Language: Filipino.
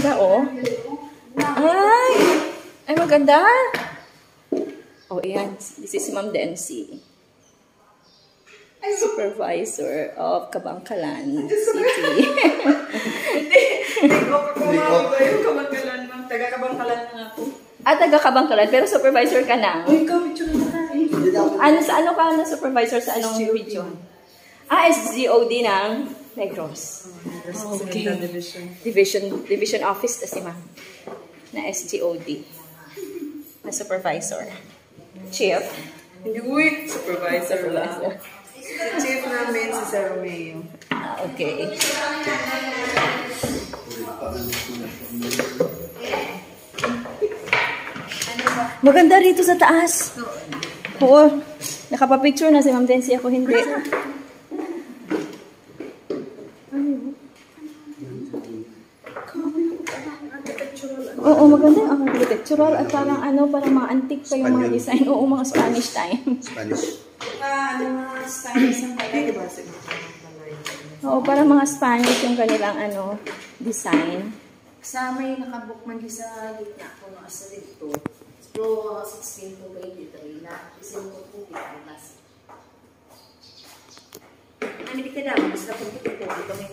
ganda, oh. Ay! Ay, maganda. Oh, ayan. This is Ma'am Dency. Supervisor of Kabangkalan City. Hindi ko pa yung Kabangkalan, ma'am. Taga-Kabangkalan na ako. Taga-Kabangkalan, pero supervisor ka na. Uy, ikaw, picture na tayo. Sa ano ka na supervisor sa anong region? SGOD ng Negros. Okay. Division office na si ma'am. Na SGOD. Na supervisor. Chief. Hindi, uy, supervisor lang. Si chief namin, si Sir Romeo. Okay. Maganda rito sa taas. Oo. Nakapapicture na si Ma'am Dency. Ako hindi. Oo, maganda yung architectural at parang ano, parang mga antique pa yung mga design. Oo, mga Spanish time. Spanish. Mga Spanish ang palay, diba? Oo, parang mga Spanish yung kanilang ano, design. Sa may nakabook man di sa gitna ko na asa dito. Pro 16 to 23 na. Isin ko po kita. Ano di ka daw? Basta kung ito may